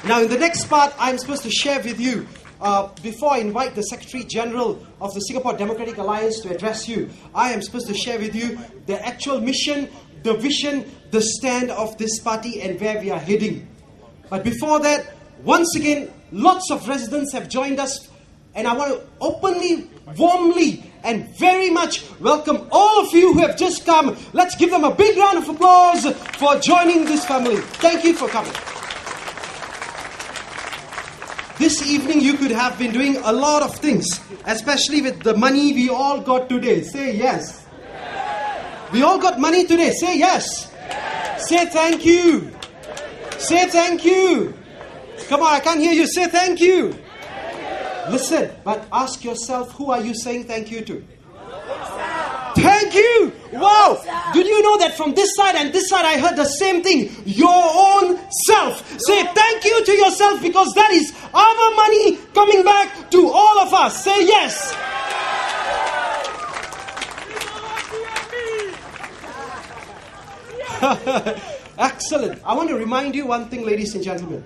Now, in the next part, I'm supposed to share with you, before I invite the Secretary General of the Singapore Democratic Alliance to address you, I am supposed to share with you the actual mission, the vision, the stand of this party and where we are heading. But before that, once again, lots of residents have joined us, and I want to openly, warmly, and very much welcome all of you who have just come. Let's give them a big round of applause for joining this family. Thank you for coming. This evening you could have been doing a lot of things, especially with the money we all got today. Say yes. Yes. We all got money today. Say yes. Yes. Say thank you. Say thank you. Come on, I can't hear you. Say thank you. Listen, but ask yourself, who are you saying thank you to? Thank you! Wow! Did you know that from this side and this side I heard the same thing? Your own self. Say thank you to yourself, because that is our money coming back to all of us. Say yes! Excellent. I want to remind you one thing, ladies and gentlemen.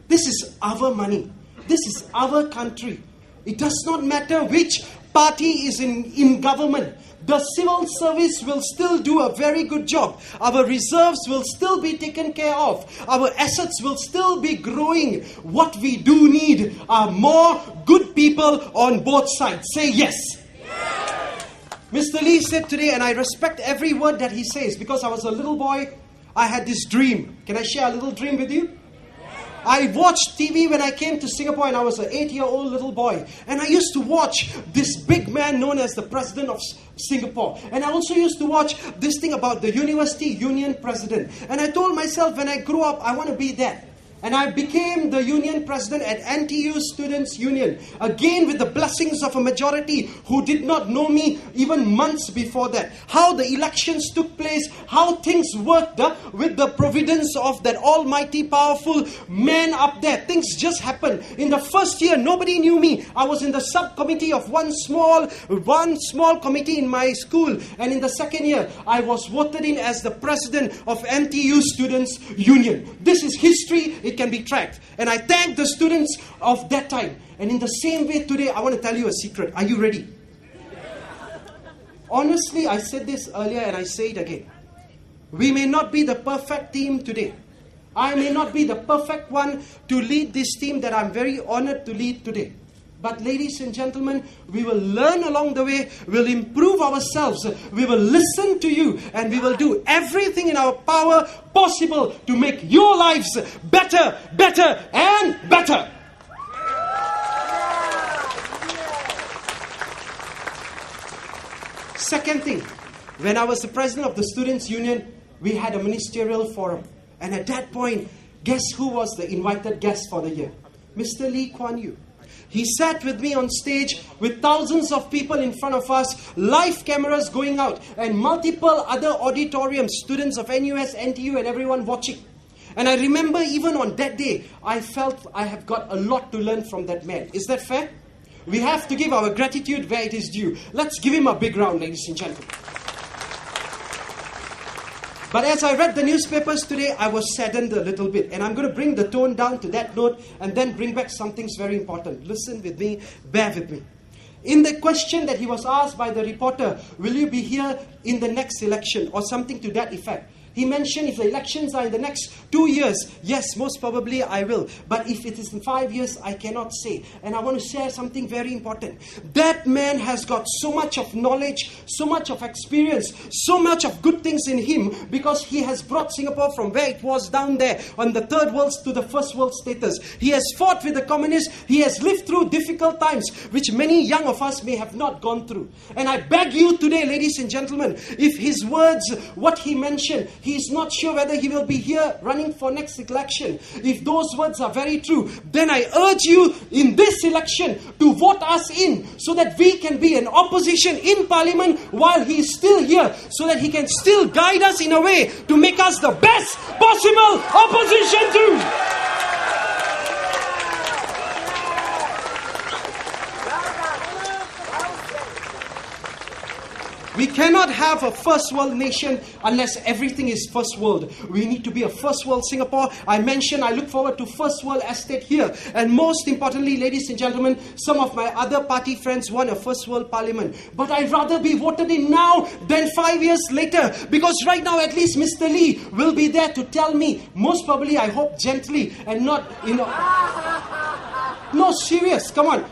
This is our money. This is our country. It does not matter which party is in government. The civil service will still do a very good job. Our reserves will still be taken care of. Our assets will still be growing. What we do need are more good people on both sides. Say yes. Yes. Mr. Lee said today, and I respect every word that he says, because I was a little boy, I had this dream. Can I share a little dream with you? I watched TV when I came to Singapore, and I was an 8-year-old little boy. And I used to watch this big man known as the President of Singapore. And I also used to watch this thing about the University Union President. And I told myself, when I grow up, I want to be that. And I became the union president at NTU Students' Union. Again, with the blessings of a majority who did not know me even months before that. How the elections took place, how things worked with the providence of that almighty powerful man up there. Things just happened. In the first year, nobody knew me. I was in the subcommittee of one small committee in my school. And in the second year, I was voted in as the president of NTU Students' Union. This is history. It can be tracked. And I thank the students of that time. And in the same way today, I want to tell you a secret. Are you ready? Honestly, I said this earlier and I say it again. We may not be the perfect team today. I may not be the perfect one to lead this team that I'm very honored to lead today. But ladies and gentlemen, we will learn along the way, we'll improve ourselves, we will listen to you, and we will do everything in our power possible to make your lives better, better, and better. Second thing, when I was the president of the Students' Union, we had a ministerial forum. And at that point, guess who was the invited guest for the year? Mr. Lee Kuan Yew. He sat with me on stage with thousands of people in front of us, live cameras going out, and multiple other auditoriums, students of NUS, NTU, and everyone watching. And I remember even on that day, I felt I have got a lot to learn from that man. Is that fair? We have to give our gratitude where it is due. Let's give him a big round, ladies and gentlemen. But as I read the newspapers today, I was saddened a little bit. And I'm going to bring the tone down to that note and then bring back some things very important. Listen with me, bear with me. In the question that he was asked by the reporter, will you be here in the next election, or something to that effect? He mentioned if the elections are in the next 2 years, yes, most probably I will. But if it is in 5 years, I cannot say. And I want to share something very important. That man has got so much of knowledge, so much of experience, so much of good things in him, because he has brought Singapore from where it was down there on the third world to the first world status. He has fought with the communists. He has lived through difficult times, which many young of us may have not gone through. And I beg you today, ladies and gentlemen, if his words, what he mentioned, he is not sure whether he will be here running for next election. If those words are very true, then I urge you in this election to vote us in, so that we can be an opposition in Parliament while he is still here, so that he can still guide us in a way to make us the best possible opposition too. We cannot have a first world nation unless everything is first world. We need to be a first world Singapore. I look forward to first world estate here. And most importantly, ladies and gentlemen, some of my other party friends want a first world parliament. But I'd rather be voted in now than 5 years later. Because right now at least Mr. Lee will be there to tell me, most probably I hope gently and not, no, serious, come on.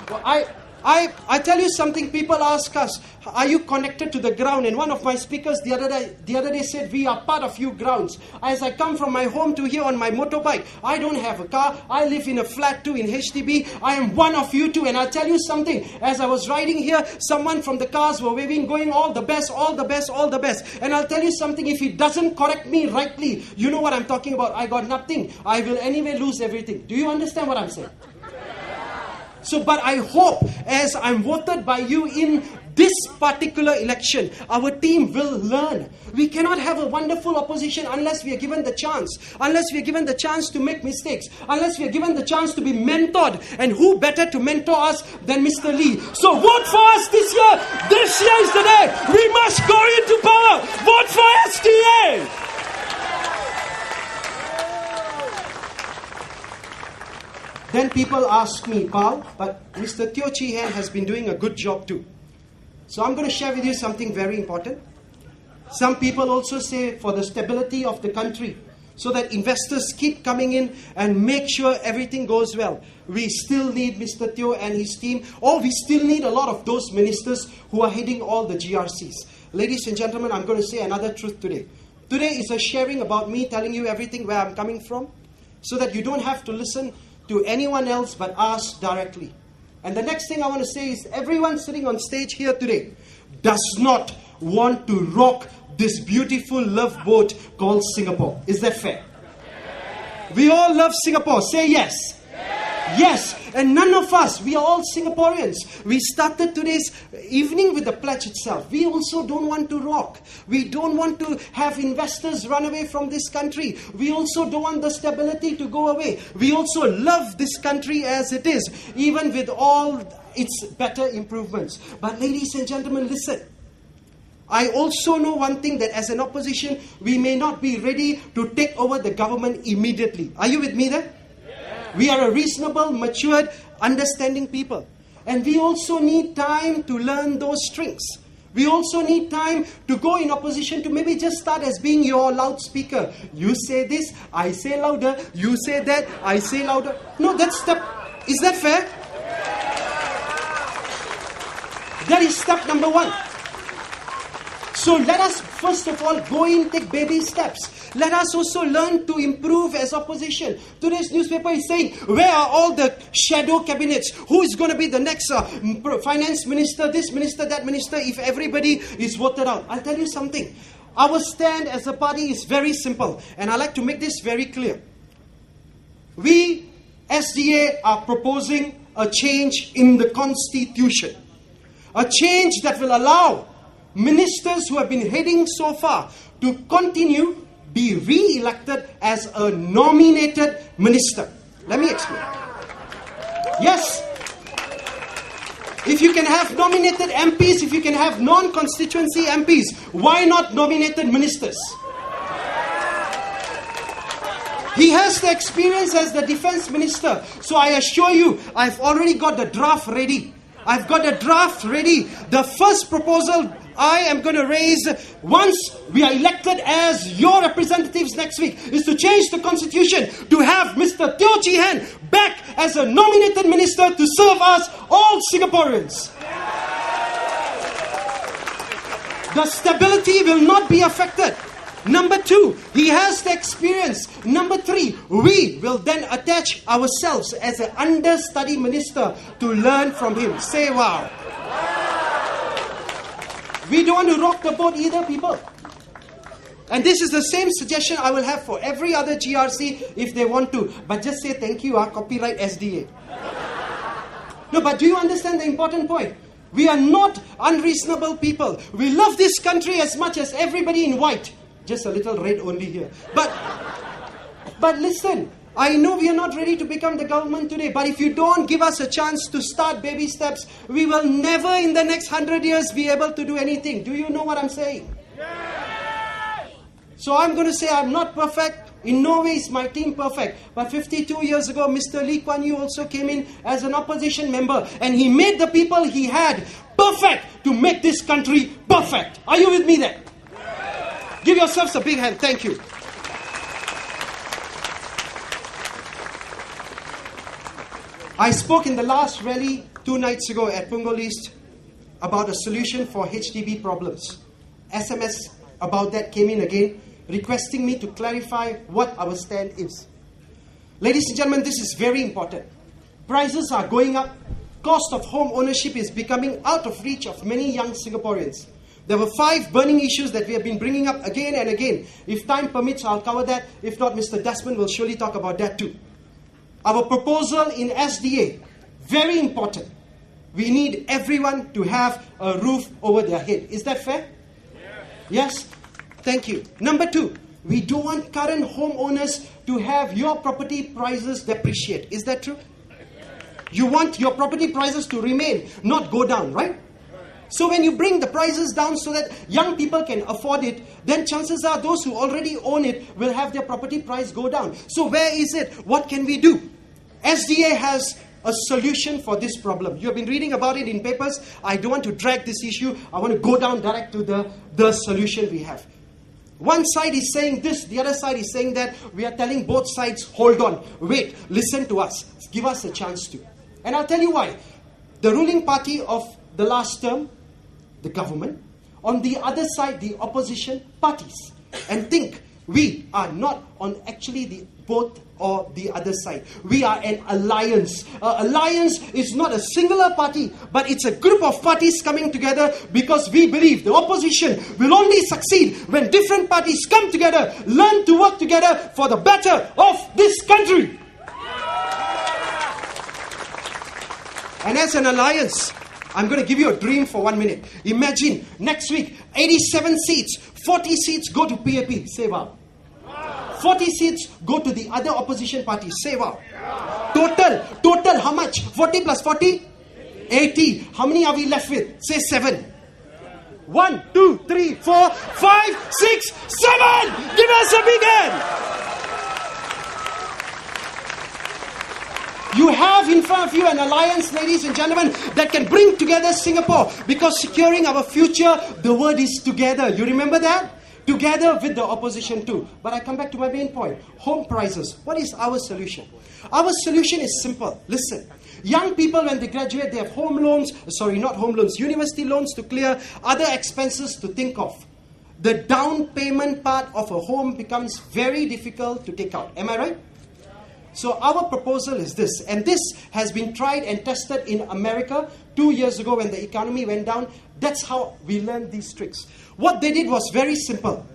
I tell you something, people ask us, are you connected to the ground? And one of my speakers the other day said, we are part of you grounds. As I come from my home to here on my motorbike, I don't have a car. I live in a flat too in HDB. I am one of you too. And I'll tell you something, as I was riding here, someone from the cars were waving, going, all the best, all the best, all the best. And I'll tell you something, if he doesn't correct me rightly, you know what I'm talking about. I got nothing. I will anyway lose everything. Do you understand what I'm saying? So, but I hope as I'm voted by you in this particular election, our team will learn. We cannot have a wonderful opposition unless we are given the chance. Unless we are given the chance to make mistakes. Unless we are given the chance to be mentored. And who better to mentor us than Mr. Lee? So vote for us this year. This year is the day. We must go into power. Vote for SDA. Then people ask me, Paul, but Mr. Teo Chee Hean has been doing a good job too. So I'm going to share with you something very important. Some people also say for the stability of the country, so that investors keep coming in and make sure everything goes well. We still need Mr. Teo and his team, or we still need a lot of those ministers who are heading all the GRCs. Ladies and gentlemen, I'm going to say another truth today. Today is a sharing about me, telling you everything where I'm coming from, so that you don't have to listen to anyone else but us directly. And the next thing I want to say is, everyone sitting on stage here today does not want to rock this beautiful love boat called Singapore. Is that fair? We all love Singapore. Say yes. Yes. And none of us, we are all Singaporeans. We started today's evening with the pledge itself. We also don't want to rock. We don't want to have investors run away from this country. We also don't want the stability to go away. We also love this country as it is, even with all its better improvements. But ladies and gentlemen, listen. I also know one thing, that as an opposition, we may not be ready to take over the government immediately. Are you with me there? We are a reasonable, matured, understanding people. And we also need time to learn those strings. We also need time to go in opposition to maybe just start as being your loudspeaker. You say this, I say louder. You say that, I say louder. No, is that fair? That is step number one. So let us first of all go in, take baby steps. Let us also learn to improve as opposition. Today's newspaper is saying, where are all the shadow cabinets? Who is going to be the next finance minister, this minister, that minister, if everybody is voted out? I'll tell you something. Our stand as a party is very simple. And I like to make this very clear. We, SDA, are proposing a change in the constitution. A change that will allow ministers who have been heading so far to continue be re-elected as a nominated minister. Let me explain. Yes. If you can have nominated MPs, if you can have non-constituency MPs, why not nominated ministers? He has the experience as the defense minister. So I assure you, I've already got the draft ready. I've got a draft ready. The first proposal I am going to raise once we are elected as your representatives next week is to change the constitution to have Mr. Teo Chee Hean back as a nominated minister to serve us all Singaporeans. The stability will not be affected. Number two, he has the experience. Number three, we will then attach ourselves as an understudy minister to learn from him. Say wow. We don't want to rock the boat either, people. And this is the same suggestion I will have for every other GRC if they want to. But just say thank you, copyright SDA. No, but do you understand the important point? We are not unreasonable people. We love this country as much as everybody in white. Just a little red only here. But listen, I know we are not ready to become the government today, but if you don't give us a chance to start baby steps, we will never in the next 100 years be able to do anything. Do you know what I'm saying? Yes. So I'm going to say I'm not perfect. In no way is my team perfect. But 52 years ago, Mr. Lee Kuan Yew also came in as an opposition member, and he made the people he had perfect to make this country perfect. Are you with me there? Yes. Give yourselves a big hand. Thank you. I spoke in the last rally 2 nights ago at Punggol East about a solution for HDB problems. SMS about that came in again, requesting me to clarify what our stand is. Ladies and gentlemen, this is very important. Prices are going up. Cost of home ownership is becoming out of reach of many young Singaporeans. There were 5 burning issues that we have been bringing up again and again. If time permits, I'll cover that. If not, Mr. Desmond will surely talk about that too. Our proposal in SDA, very important. We need everyone to have a roof over their head. Is that fair? Yes? Thank you. Number 2, we don't want current homeowners to have your property prices depreciate. Is that true? You want your property prices to remain, not go down, right? So when you bring the prices down so that young people can afford it, then chances are those who already own it will have their property price go down. So where is it? What can we do? SDA has a solution for this problem. You have been reading about it in papers. I don't want to drag this issue. I want to go down direct to the solution we have. One side is saying this, the other side is saying that. We are telling both sides, hold on, wait, listen to us, give us a chance to. And I'll tell you why. The ruling party of the last term, the government, on the other side, the opposition parties. And think, we are not on actually the both or the other side. We are an alliance. An alliance is not a singular party, but it's a group of parties coming together because we believe the opposition will only succeed when different parties come together, learn to work together for the better of this country. And as an alliance, I'm going to give you a dream for 1 minute. Imagine next week, 87 seats, 40 seats go to PAP. Say wow. 40 seats go to the other opposition parties. Say wow. Total how much? 40 plus 40? 80. How many are we left with? Say 7. 1, 2, 3, 4, 5, 6, 7. Give us a big hand. You have in front of you an alliance, ladies and gentlemen, that can bring together Singapore, because securing our future, the word is together. You remember that? Together with the opposition too. But I come back to my main point. Home prices. What is our solution? Our solution is simple. Listen. Young people, when they graduate, they have home loans. Sorry, not home loans. University loans to clear. Other expenses to think of. The down payment part of a home becomes very difficult to take out. Am I right? So our proposal is this, and this has been tried and tested in America 2 years ago when the economy went down. That's how we learned these tricks. What they did was very simple.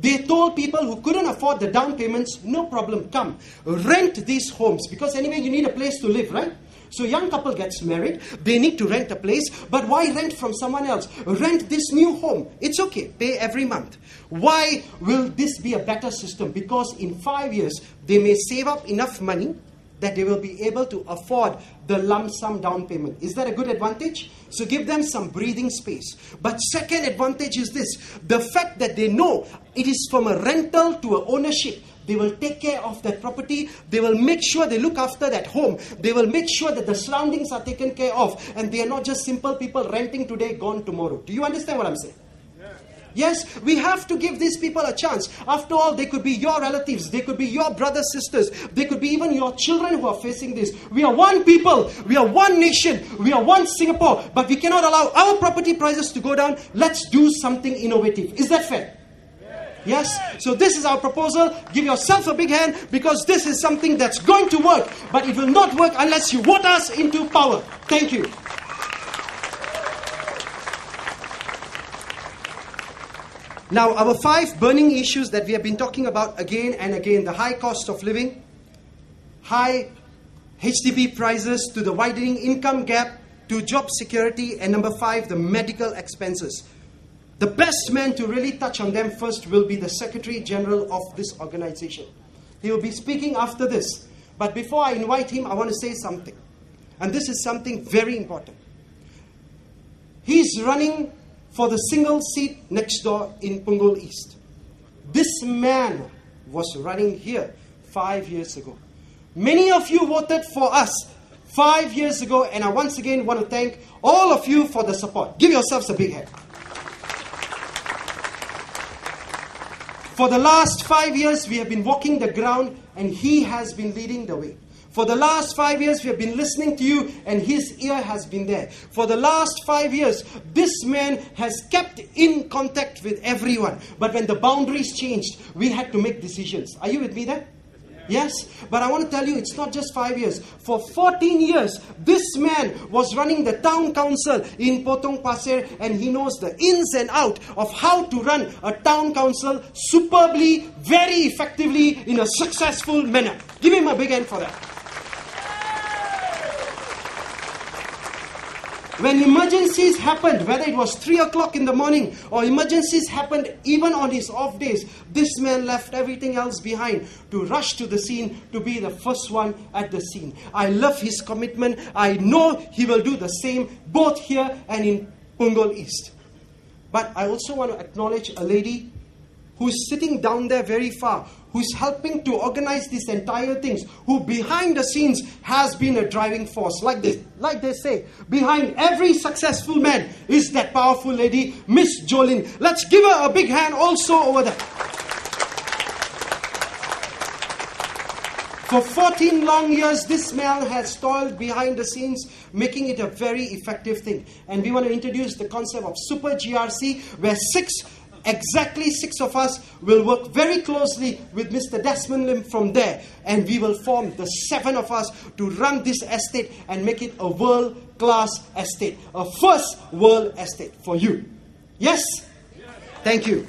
They told people who couldn't afford the down payments, no problem, come, rent these homes, because anyway you need a place to live, right? So young couple gets married, they need to rent a place, but why rent from someone else? Rent this new home. It's okay, pay every month. Why will this be a better system? Because in 5 years, they may save up enough money that they will be able to afford the lump sum down payment. Is that a good advantage? So give them some breathing space. But second advantage is this, the fact that they know it is from a rental to a ownership. They will take care of that property. They will make sure they look after that home. They will make sure that the surroundings are taken care of. And they are not just simple people renting today, gone tomorrow. Do you understand what I'm saying? Yes, we have to give these people a chance. After all, they could be your relatives. They could be your brothers, sisters. They could be even your children who are facing this. We are one people. We are one nation. We are one Singapore. But we cannot allow our property prices to go down. Let's do something innovative. Is that fair? Yes? So this is our proposal. Give yourself a big hand, because this is something that's going to work. But it will not work unless you vote us into power. Thank you. Now, our 5 burning issues that we have been talking about again and again: the high cost of living, high HDB prices, to the widening income gap, to job security, and number 5, the medical expenses. The best man to really touch on them first will be the Secretary General of this organization. He will be speaking after this. But before I invite him, I want to say something. And this is something very important. He's running for the single seat next door in Punggol East. This man was running here 5 years ago. Many of you voted for us 5 years ago, and I once again want to thank all of you for the support. Give yourselves a big hand. For the last 5 years, we have been walking the ground, and he has been leading the way. For the last 5 years, we have been listening to you, and his ear has been there. For the last 5 years, this man has kept in contact with everyone. But when the boundaries changed, we had to make decisions. Are you with me there? Yes, but I want to tell you, it's not just 5 years. For 14 years, this man was running the town council in Potong Pasir, and he knows the ins and out of how to run a town council superbly, very effectively, in a successful manner. Give him a big hand for that. When emergencies happened, whether it was 3 o'clock in the morning or emergencies happened even on his off days, this man left everything else behind to rush to the scene, to be the first one at the scene. I love his commitment. I know he will do the same both here and in Punggol East. But I also want to acknowledge a lady who's sitting down there very far, who's helping to organize these entire things, who behind the scenes has been a driving force. Like they say, behind every successful man is that powerful lady, Miss Jolene. Let's give her a big hand also over there. For 14 long years, this man has toiled behind the scenes, making it a very effective thing. And we want to introduce the concept of Super GRC, where exactly six of us will work very closely with Mr. Desmond Lim from there, and we will form the 7 of us to run this estate and make it a world-class estate, a first world estate for you. Yes? Thank you.